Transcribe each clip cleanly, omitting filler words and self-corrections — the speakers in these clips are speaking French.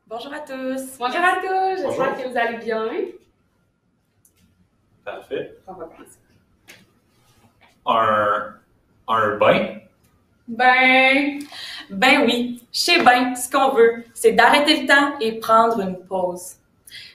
Bonjour à tous. Bonjour à tous, Bonjour. j'espère que vous allez bien. Parfait. On va commencer. Un bain. Ben oui, chez Bain, ce qu'on veut, c'est d'arrêter le temps et prendre une pause.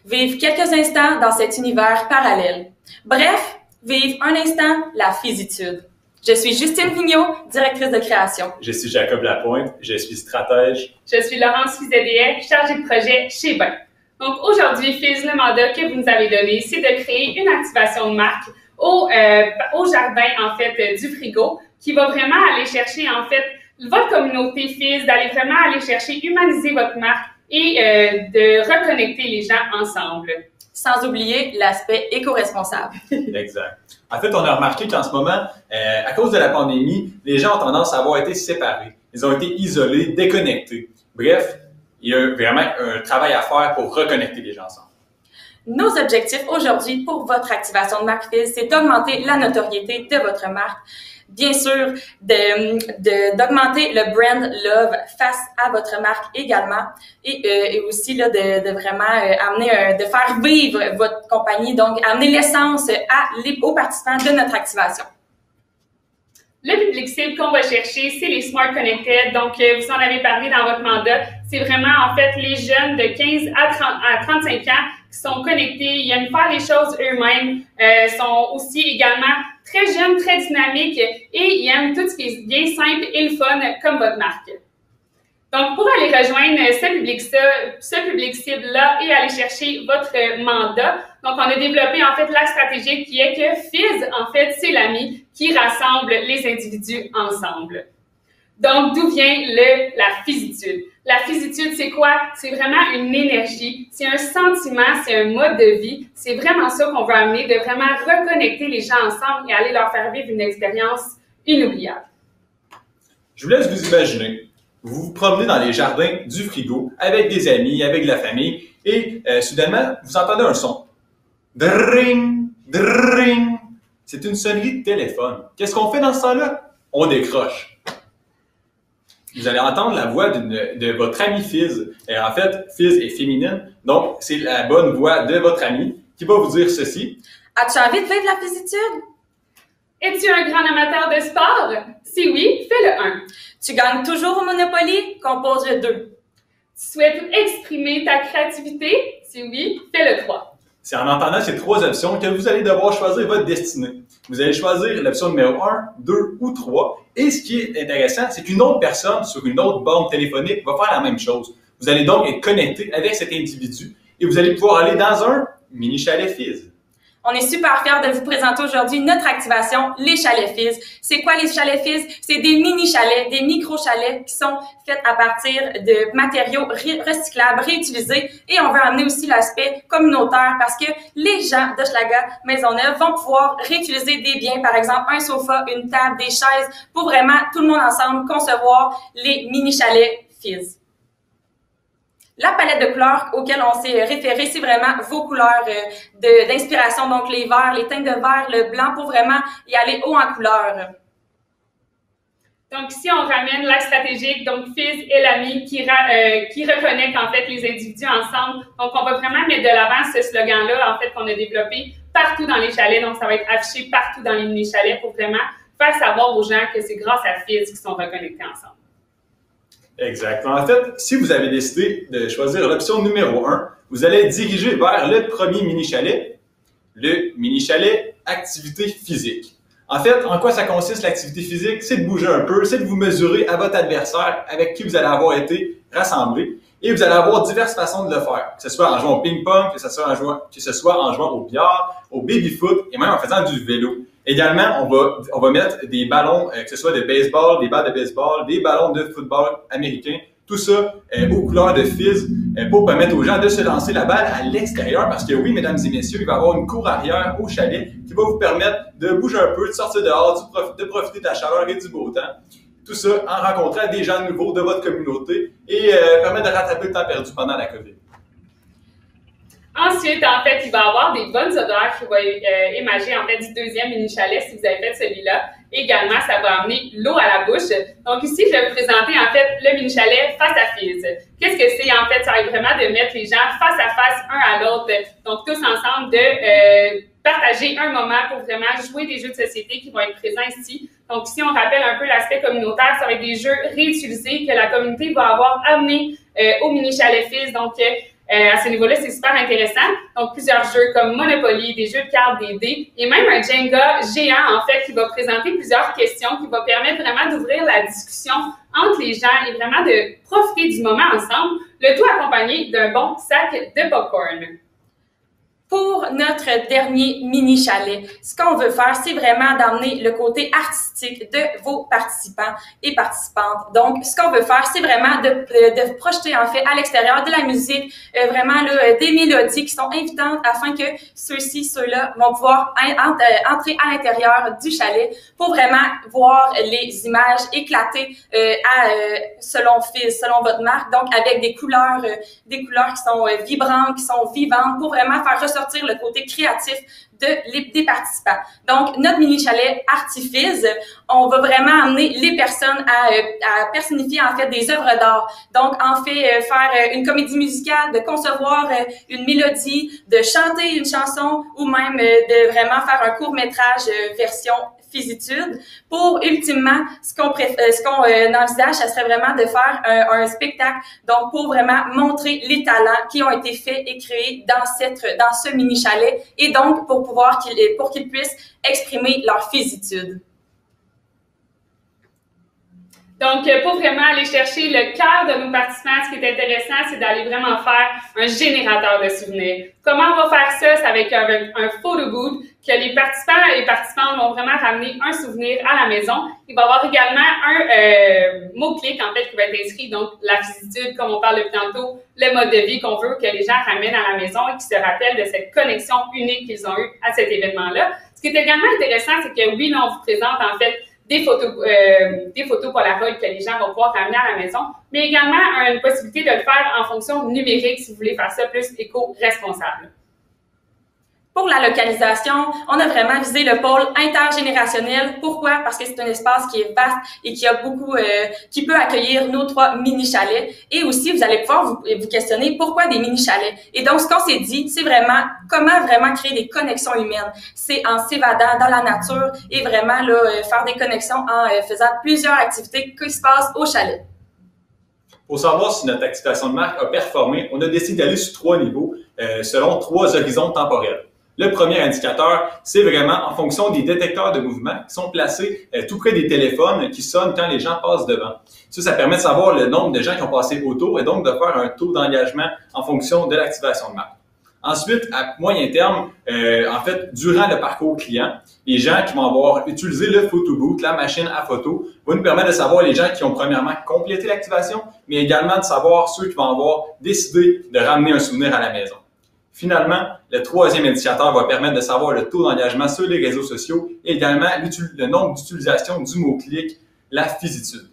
Vivre quelques instants dans cet univers parallèle. Bref, vivre un instant la physitude. Je suis Justine Vigneault, directrice de création. Je suis Jacob Lapointe, je suis stratège. Je suis Laurence Fizedéet, chargée de projet chez Bain. Donc aujourd'hui, Fiz, le mandat que vous nous avez donné, c'est de créer une activation de marque au jardin, en fait, du frigo, qui va vraiment aller chercher, en fait, votre communauté Fiz, d'aller vraiment aller chercher, humaniser votre marque et de reconnecter les gens ensemble. Sans oublier l'aspect éco-responsable. Exact. En fait, on a remarqué qu'en ce moment, à cause de la pandémie, les gens ont tendance à avoir été séparés. Ils ont été isolés, déconnectés. Bref, il y a vraiment un travail à faire pour reconnecter les gens ensemble. Nos objectifs aujourd'hui pour votre activation de marque Fiz, c'est d'augmenter la notoriété de votre marque. Bien sûr, d'augmenter le brand love face à votre marque également et aussi là, de vraiment amener, de faire vivre votre compagnie, donc amener l'essence aux participants de notre activation. Le public cible qu'on va chercher, c'est les Smart Connected. Donc, vous en avez parlé dans votre mandat. C'est vraiment, en fait, les jeunes de 15 à 35 ans qui sont connectés, ils aiment faire les choses eux-mêmes, sont aussi également très jeunes, très dynamiques et ils aiment tout ce qui est bien simple et le fun comme votre marque. Donc, pour aller rejoindre ce public cible-là et aller chercher votre mandat, donc on a développé en fait la stratégie qui est que Fiz, en fait, c'est l'ami qui rassemble les individus ensemble. Donc, d'où vient la physitude? La physitude, c'est quoi? C'est vraiment une énergie, c'est un sentiment, c'est un mode de vie. C'est vraiment ça qu'on veut amener, de vraiment reconnecter les gens ensemble et aller leur faire vivre une expérience inoubliable. Je vous laisse vous imaginer. Vous vous promenez dans les jardins du frigo avec des amis, avec de la famille et soudainement, vous entendez un son. Dring, dring. C'est une sonnerie de téléphone. Qu'est-ce qu'on fait dans ce temps-là? On décroche. Vous allez entendre la voix de votre amie Fiz. Et en fait, Fiz est féminine, donc c'est la bonne voix de votre amie qui va vous dire ceci. As-tu envie de vivre la physitude? Es-tu un grand amateur de sport? Si oui, fais le 1. Tu gagnes toujours au Monopoly? Compose le 2. Tu souhaites exprimer ta créativité? Si oui, fais le 3. C'est en entendant ces trois options que vous allez devoir choisir votre destinée. Vous allez choisir l'option numéro 1, 2 ou 3. Et ce qui est intéressant, c'est qu'une autre personne sur une autre borne téléphonique va faire la même chose. Vous allez donc être connecté avec cet individu et vous allez pouvoir aller dans un mini chalet Fiz. On est super fiers de vous présenter aujourd'hui notre activation, les chalets Fiz. C'est quoi les chalets Fiz? C'est des mini-chalets, des micro-chalets qui sont faits à partir de matériaux recyclables, réutilisés. Et on veut amener aussi l'aspect communautaire parce que les gens d'Hochelaga Maisonneuve vont pouvoir réutiliser des biens, par exemple un sofa, une table, des chaises, pour vraiment tout le monde ensemble concevoir les mini-chalets Fiz. La palette de couleurs auxquelles on s'est référé, c'est vraiment vos couleurs d'inspiration, donc les verts, les teintes de vert, le blanc, pour vraiment y aller haut en couleurs. Donc ici, on ramène la stratégique, donc Fiz est l'ami qui reconnecte en fait les individus ensemble. Donc on va vraiment mettre de l'avant ce slogan-là en fait qu'on a développé partout dans les chalets. Donc ça va être affiché partout dans les mini-chalets pour vraiment faire savoir aux gens que c'est grâce à Fiz qu'ils sont reconnectés ensemble. Exactement. En fait, si vous avez décidé de choisir l'option numéro 1, vous allez être dirigé vers le premier mini-chalet, le mini-chalet activité physique. En fait, en quoi ça consiste l'activité physique? C'est de bouger un peu, c'est de vous mesurer à votre adversaire avec qui vous allez avoir été rassemblé et vous allez avoir diverses façons de le faire, que ce soit en jouant au ping-pong, que ce soit en jouant au billard, au baby-foot et même en faisant du vélo. Également, on va mettre des ballons, que ce soit de baseball, des balles de baseball, des ballons de football américain, tout ça aux couleurs de Fiz pour permettre aux gens de se lancer la balle à l'extérieur parce que oui, mesdames et messieurs, il va y avoir une cour arrière au chalet qui va vous permettre de bouger un peu, de sortir dehors, de profiter de la chaleur et du beau temps. Tout ça en rencontrant des gens nouveaux de votre communauté et permettre de rattraper le temps perdu pendant la COVID. Ensuite, en fait, il va y avoir des bonnes odeurs qui vont émager en fait du deuxième mini-chalet si vous avez fait celui-là. Également, ça va amener l'eau à la bouche. Donc ici, je vais vous présenter en fait le mini-chalet face à Fizz. Qu'est-ce que c'est en fait? Ça va être vraiment de mettre les gens face à face, un à l'autre. Donc tous ensemble, de partager un moment pour vraiment jouer des jeux de société qui vont être présents ici. Donc ici, on rappelle un peu l'aspect communautaire. Ça va être des jeux réutilisés que la communauté va avoir amenés au mini-chalet Fizz. Donc à ce niveau-là, c'est super intéressant. Donc, plusieurs jeux comme Monopoly, des jeux de cartes, des dés, et même un Jenga géant, en fait, qui va présenter plusieurs questions, qui va permettre vraiment d'ouvrir la discussion entre les gens et vraiment de profiter du moment ensemble, le tout accompagné d'un bon sac de popcorn. Pour notre dernier mini-chalet, ce qu'on veut faire, c'est vraiment d'amener le côté artistique de vos participants et participantes. Donc, ce qu'on veut faire, c'est vraiment de projeter, en fait, à l'extérieur de la musique, vraiment là, des mélodies qui sont invitantes afin que ceux-là vont pouvoir entrer à l'intérieur du chalet pour vraiment voir les images éclater selon Fizz, selon votre marque, donc avec des couleurs qui sont vibrantes, qui sont vivantes, pour vraiment faire ressortir le côté créatif des participants. Donc, notre mini-chalet Artifizz, on va vraiment amener les personnes à personnifier en fait des œuvres d'art. Donc, en fait, faire une comédie musicale, de concevoir une mélodie, de chanter une chanson ou même de vraiment faire un court-métrage version Fizzitude, pour ultimement, ce qu'on envisage, ça serait vraiment de faire un spectacle, donc pour vraiment montrer les talents qui ont été faits et créés dans ce mini-chalet, et donc pour qu'ils puissent exprimer leur Fizzitude. Donc, pour vraiment aller chercher le cœur de nos participants, ce qui est intéressant, c'est d'aller vraiment faire un générateur de souvenirs. Comment on va faire ça? C'est avec un photo booth que les participants et les participantes vont vraiment ramener un souvenir à la maison. Il va y avoir également un mot-clic, en fait, qui va être inscrit. Donc, la fizzitude, comme on parle depuis tantôt, le mode de vie qu'on veut que les gens ramènent à la maison et qui se rappellent de cette connexion unique qu'ils ont eue à cet événement-là. Ce qui est également intéressant, c'est que oui, là, on vous présente, en fait, des photos Polaroid que les gens vont pouvoir ramener à la maison, mais également une possibilité de le faire en fonction numérique si vous voulez faire ça plus éco-responsable. Pour la localisation, on a vraiment visé le pôle intergénérationnel. Pourquoi? Parce que c'est un espace qui est vaste et qui a qui peut accueillir nos 3 mini-chalets. Et aussi, vous allez pouvoir vous questionner pourquoi des mini-chalets. Et donc, ce qu'on s'est dit, c'est vraiment comment vraiment créer des connexions humaines. C'est en s'évadant dans la nature et vraiment là, faire des connexions en faisant plusieurs activités qui se passent au chalet. Pour savoir si notre activation de marque a performé, on a décidé d'aller sur 3 niveaux selon 3 horizons temporels. Le premier indicateur, c'est vraiment en fonction des détecteurs de mouvement qui sont placés tout près des téléphones qui sonnent quand les gens passent devant. Ça permet de savoir le nombre de gens qui ont passé autour et donc de faire un taux d'engagement en fonction de l'activation de marque. Ensuite, à moyen terme, en fait, durant le parcours client, les gens qui vont avoir utilisé le photo booth, la machine à photo, va nous permettre de savoir les gens qui ont premièrement complété l'activation, mais également de savoir ceux qui vont avoir décidé de ramener un souvenir à la maison. Finalement, le 3e indicateur va permettre de savoir le taux d'engagement sur les réseaux sociaux et également le nombre d'utilisations du mot-clic, la fizzitude.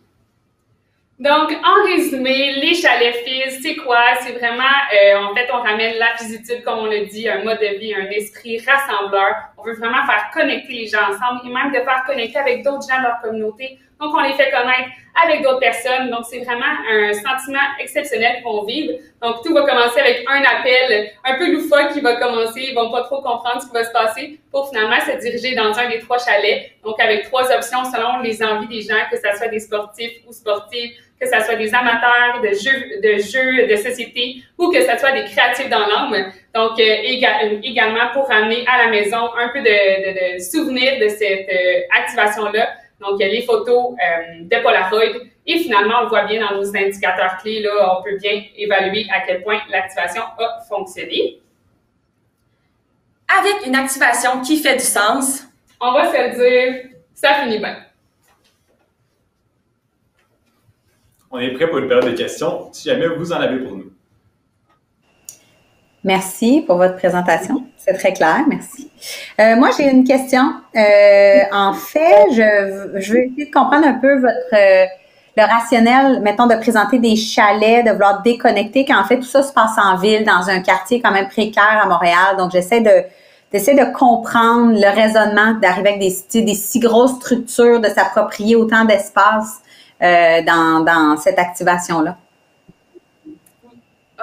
Donc, en résumé, les chalets Fizz, c'est quoi? C'est vraiment, en fait, on ramène la fizzitude, comme on l'a dit, un mode de vie, un esprit rassembleur. On veut vraiment faire connecter les gens ensemble et même de faire connecter avec d'autres gens de leur communauté. Donc, on les fait connaître avec d'autres personnes. Donc, c'est vraiment un sentiment exceptionnel qu'on vive. Donc, tout va commencer avec un appel un peu loufoque qui va commencer. Ils vont pas trop comprendre ce qui va se passer pour finalement se diriger dans un des 3 chalets. Donc, avec 3 options selon les envies des gens, que ce soit des sportifs ou sportives, que ce soit des amateurs de jeux de société ou que ce soit des créatifs dans l'âme. Donc, également pour ramener à la maison un peu de souvenirs de cette activation-là. Donc, les photos de Polaroid. Et finalement, on le voit bien dans nos indicateurs clés, là, on peut bien évaluer à quel point l'activation a fonctionné. Avec une activation qui fait du sens, on va se le dire, ça finit bien. On est prêt pour une période de questions, si jamais vous en avez pour nous. Merci pour votre présentation. C'est très clair, merci. Moi, j'ai une question. En fait, je veux essayer de comprendre un peu le rationnel, mettons, de présenter des chalets, de vouloir déconnecter, quand en fait, tout ça se passe en ville, dans un quartier quand même précaire à Montréal. Donc, j'essaie de d'essayer de comprendre le raisonnement, d'arriver avec des si grosses structures, de s'approprier autant d'espace dans cette activation-là.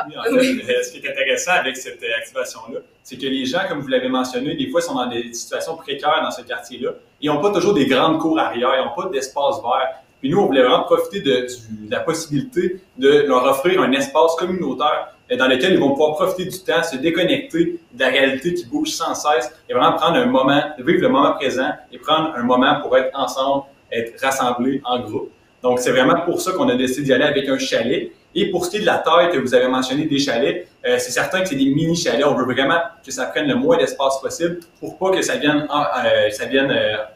Oui, en fait, ce qui est intéressant avec cette activation-là, c'est que les gens, comme vous l'avez mentionné, des fois sont dans des situations précaires dans ce quartier-là. Ils n'ont pas toujours des grandes cours arrière, ils n'ont pas d'espace vert. Puis nous, on voulait vraiment profiter de la possibilité de leur offrir un espace communautaire dans lequel ils vont pouvoir profiter du temps, se déconnecter de la réalité qui bouge sans cesse et vraiment prendre un moment, vivre le moment présent et prendre un moment pour être ensemble, être rassemblés en groupe. Donc, c'est vraiment pour ça qu'on a décidé d'y aller avec un chalet. Et pour ce qui est de la taille que vous avez mentionné des chalets, c'est certain que c'est des mini-chalets. On veut vraiment que ça prenne le moins d'espace possible pour pas que ça vienne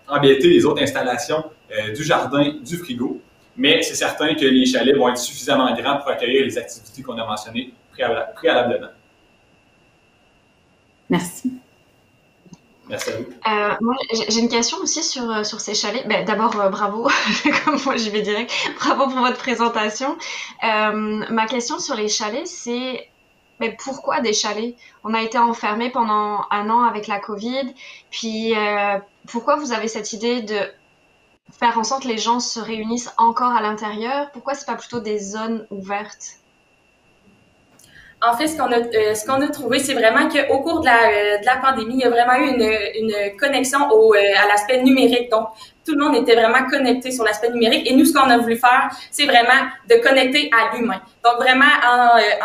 embêter les autres installations du jardin, du frigo. Mais c'est certain que les chalets vont être suffisamment grands pour accueillir les activités qu'on a mentionnées préalablement. Merci. Merci à vous. Moi, j'ai une question aussi sur ces chalets. Ben, d'abord, bravo, comme moi j'y vais direct. Bravo pour votre présentation. Ma question sur les chalets, c'est pourquoi des chalets? On a été enfermés pendant 1 an avec la COVID. Puis, pourquoi vous avez cette idée de faire en sorte que les gens se réunissent encore à l'intérieur? Pourquoi c'est pas plutôt des zones ouvertes? En fait, ce qu'on a trouvé, c'est vraiment qu'au cours de la pandémie, il y a vraiment eu une connexion à l'aspect numérique. Donc, tout le monde était vraiment connecté sur l'aspect numérique. Et nous, ce qu'on a voulu faire, c'est vraiment de connecter à l'humain. Donc, vraiment,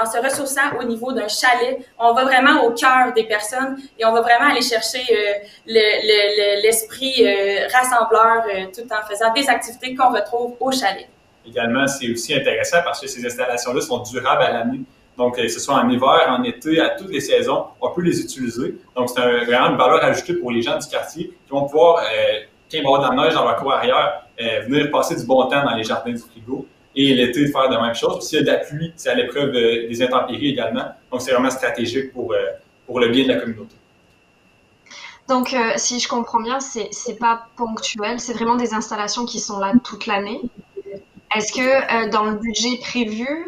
en se ressourçant au niveau d'un chalet, on va vraiment au cœur des personnes et on va vraiment aller chercher l'esprit rassembleur tout en faisant des activités qu'on retrouve au chalet. Également, c'est aussi intéressant parce que ces installations-là sont durables à l'année. Donc, que ce soit en hiver, en été, à toutes les saisons, on peut les utiliser. Donc, c'est vraiment une valeur ajoutée pour les gens du quartier qui vont pouvoir, quand il va y avoir de la neige dans leur cour arrière, venir passer du bon temps dans les jardins du frigo et l'été faire de la même chose. Puis s'il y a de la pluie, c'est à l'épreuve des intempéries également. Donc, c'est vraiment stratégique pour le bien de la communauté. Donc, si je comprends bien, c'est pas ponctuel, c'est vraiment des installations qui sont là toute l'année. Est-ce que dans le budget prévu,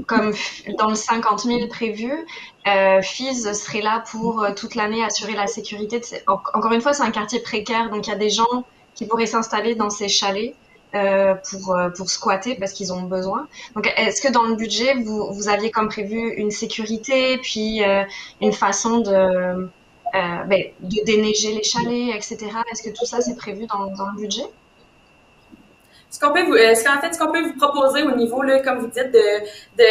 comme dans le 50 000 prévu, FIS serait là pour toute l'année assurer la sécurité. Encore une fois, c'est un quartier précaire, donc il y a des gens qui pourraient s'installer dans ces chalets pour squatter parce qu'ils ont besoin. Donc, est-ce que dans le budget, vous aviez comme prévu une sécurité, puis une façon de déneiger les chalets, etc. Est-ce que tout ça, c'est prévu dans le budget? Ce qu'on peut vous proposer au niveau, là, comme vous dites,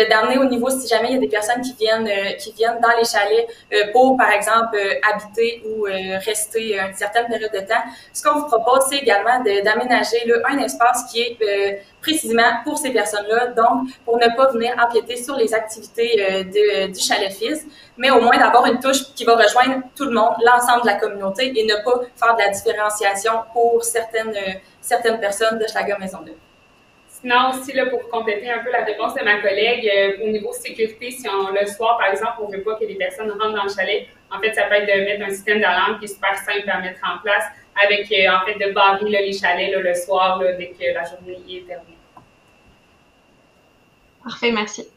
d'amener au niveau si jamais il y a des personnes qui viennent dans les chalets pour, par exemple, habiter ou rester une certaine période de temps. Ce qu'on vous propose, c'est également d'aménager un espace qui est précisément pour ces personnes-là, donc pour ne pas venir empiéter sur les activités du chalet FIS, mais au moins d'avoir une touche qui va rejoindre tout le monde, l'ensemble de la communauté, et ne pas faire de la différenciation pour certaines personnes de Schlager Maisonneuve. Sinon, aussi, là, pour compléter un peu la réponse de ma collègue, au niveau sécurité, si le soir, par exemple, on ne veut pas que les personnes rentrent dans le chalet, en fait, ça peut être de mettre un système d'alarme qui est super simple à mettre en place avec, en fait, de barrer les chalets le soir dès que la journée est terminée. Parfait, merci.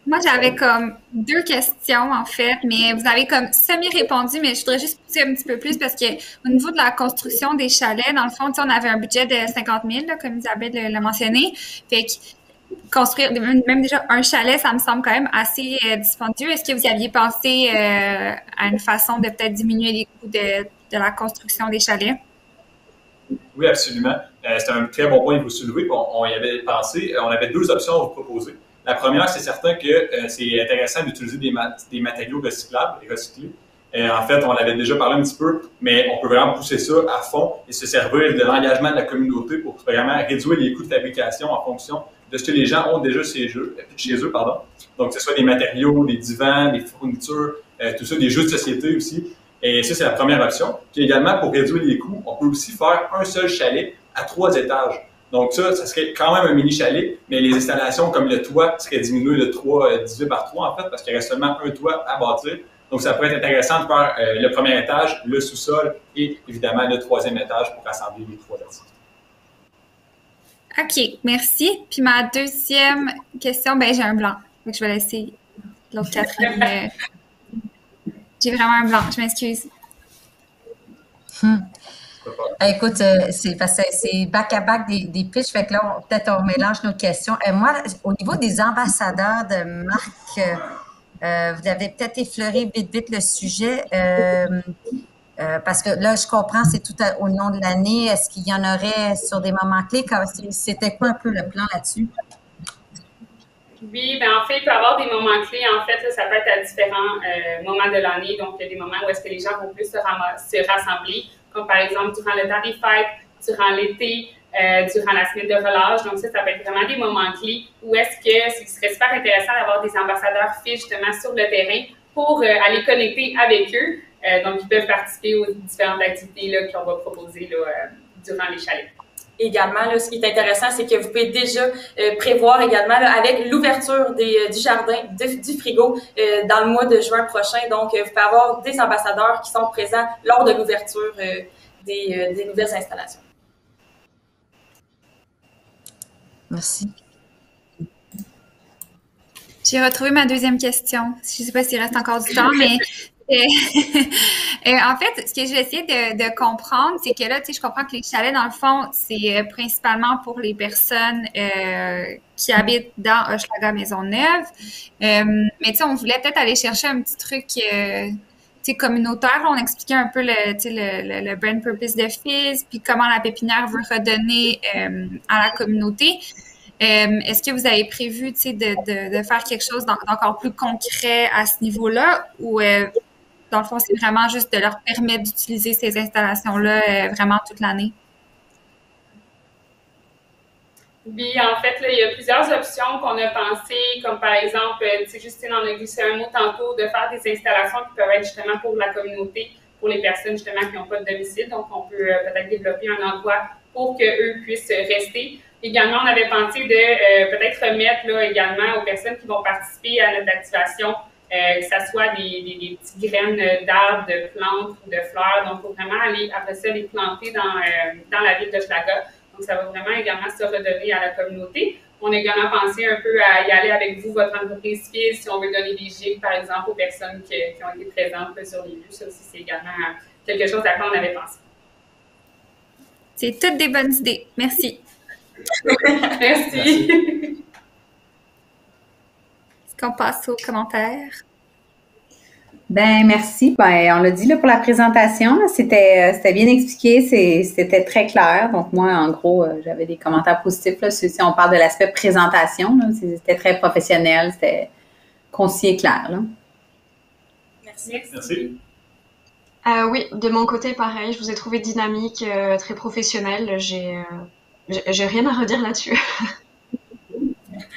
Moi, j'avais comme 2 questions, en fait, mais vous avez comme semi-répondu, mais je voudrais juste pousser un petit peu plus parce que au niveau de la construction des chalets, dans le fond, on avait un budget de 50 000, là, comme Isabelle l'a mentionné. Fait que construire même déjà un chalet, ça me semble quand même assez dispendieux. Est-ce que vous aviez pensé à une façon de peut-être diminuer les coûts de la construction des chalets? Oui, absolument. C'est un très bon point que vous soulevez. On y avait pensé. On avait 2 options à vous proposer. La première, c'est certain que c'est intéressant d'utiliser des matériaux recyclables et recyclés. En fait, on l'avait déjà parlé un petit peu, mais on peut vraiment pousser ça à fond et se servir de l'engagement de la communauté pour vraiment réduire les coûts de fabrication en fonction de ce que les gens ont déjà chez eux. Donc, que ce soit des matériaux, des divans, des fournitures, tout ça, des jeux de société aussi. Et ça, c'est la première option. Puis également, pour réduire les coûts, on peut aussi faire un seul chalet à 3 étages. Donc ça serait quand même un mini-chalet, mais les installations comme le toit seraient diminuées de 18 par 3 en fait, parce qu'il reste seulement un toit à bâtir. Donc ça pourrait être intéressant de faire le premier étage, le sous-sol et évidemment le 3e étage pour rassembler les 3 verticaux. OK, merci. Puis ma 2e question, j'ai un blanc. Donc je vais laisser l'autre Catherine. J'ai vraiment un blanc, je m'excuse. Écoute, c'est parce que c'est back-à-back des pitchs, fait que là, peut-être on mélange nos questions. Moi, au niveau des ambassadeurs de marque, vous avez peut-être effleuré vite le sujet, parce que là, je comprends, c'est tout au long de l'année. Est-ce qu'il y en aurait sur des moments clés? C'était quoi un peu le plan là-dessus? Oui, en fait, il peut y avoir des moments clés. En fait, là, ça peut être à différents moments de l'année. Donc, il y a des moments où est-ce que les gens vont plus se rassembler, comme par exemple durant le temps des fêtes, durant l'été, durant la semaine de relâche. Donc, ça peut être vraiment des moments clés où est-ce que ce serait super intéressant d'avoir des ambassadeurs filles justement sur le terrain pour aller connecter avec eux. Donc, ils peuvent participer aux différentes activités qu'on va proposer durant les chalets. Également, là, ce qui est intéressant, c'est que vous pouvez déjà prévoir également là, avec l'ouverture du jardin, du frigo dans le mois de juin prochain. Donc, vous pouvez avoir des ambassadeurs qui sont présents lors de l'ouverture des nouvelles installations. Merci. J'ai retrouvé ma deuxième question. Je ne sais pas s'il reste encore du temps, mais en fait, ce que je vais essayer de comprendre, c'est que là, tu sais, je comprends que les chalets, dans le fond, c'est principalement pour les personnes qui habitent dans Hochelaga Maisonneuve. Mais tu sais, on voulait peut-être aller chercher un petit truc tu sais, communautaire. On expliquait un peu le brand purpose de Fizz, puis comment la pépinière veut redonner à la communauté. Est-ce que vous avez prévu, tu sais, de faire quelque chose d'encore plus concret à ce niveau-là, ou dans le fond, c'est vraiment juste de leur permettre d'utiliser ces installations-là vraiment toute l'année? Oui, en fait, là, il y a plusieurs options qu'on a pensées, comme par exemple, tu sais, Justine en a glissé un mot tantôt, de faire des installations qui peuvent être justement pour la communauté, pour les personnes justement qui n'ont pas de domicile. Donc, on peut peut-être développer un endroit pour qu'eux puissent rester. Également, on avait pensé de peut-être remettre là, également aux personnes qui vont participer à notre activation, que ce soit des petites graines d'arbres, de plantes ou de fleurs. Donc, il faut vraiment aller, après ça, les planter dans la ville d'Hochelaga. Donc, ça va vraiment également se redonner à la communauté. On a également pensé un peu à y aller avec vous, votre entreprise Fizz, si on veut donner des gigs, par exemple, aux personnes qui ont été présentes sur les lieux. Ça aussi, c'est également quelque chose à quoi on avait pensé. C'est toutes des bonnes idées. Merci. Merci. Est-ce qu'on passe aux commentaires? Ben merci. Ben on l'a dit là pour la présentation, là, c'était bien expliqué, c'était très clair. Donc moi, en gros, j'avais des commentaires positifs là. Si on parle de l'aspect présentation, là, c'était très professionnel, c'était concis et clair. Là. Merci. Merci. Oui, de mon côté, pareil, je vous ai trouvé dynamique, très professionnel. J'ai rien à redire là-dessus.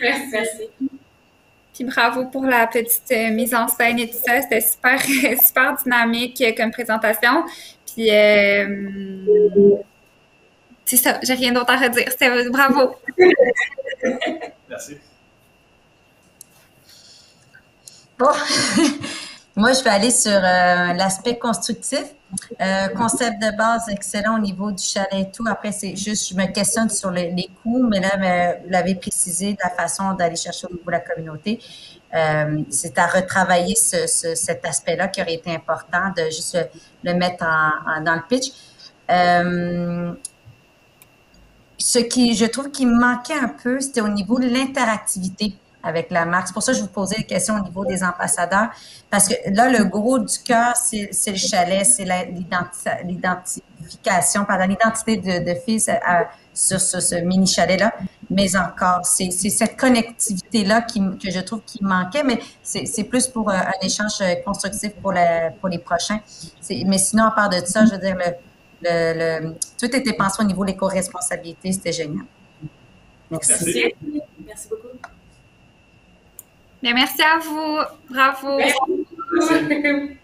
Merci. Puis bravo pour la petite mise en scène et tout ça. C'était super, super dynamique comme présentation. Puis c'est ça, j'ai rien d'autre à redire. C'était bravo. Merci. Bon, moi, je vais aller sur l'aspect constructif. Concept de base excellent au niveau du chalet et tout. Après, c'est juste, je me questionne sur les coûts, mais là, vous l'avez précisé, de la façon d'aller chercher au niveau de la communauté. C'est à retravailler cet aspect-là qui aurait été important, de juste le mettre dans le pitch. Ce qui, je trouve, qui me manquait un peu, c'était au niveau de l'interactivité avec la marque. C'est pour ça que je vous posais des questions au niveau des ambassadeurs, parce que là, le gros du cœur, c'est le chalet, c'est l'identification, l'identité de Fizz sur ce mini chalet-là, mais encore, c'est cette connectivité-là que je trouve qui manquait, mais c'est plus pour un échange constructif pour les prochains. Mais sinon, à part de ça, je veux dire, tout était pensé au niveau de l'éco-responsabilité, c'était génial. Merci. Merci beaucoup. Bien, merci à vous. Bravo. Merci.